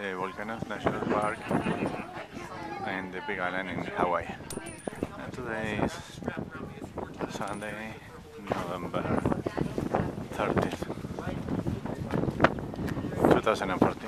the Volcanoes National Park in the Big Island in Hawaii. And today is Sunday, November 30th, 2014.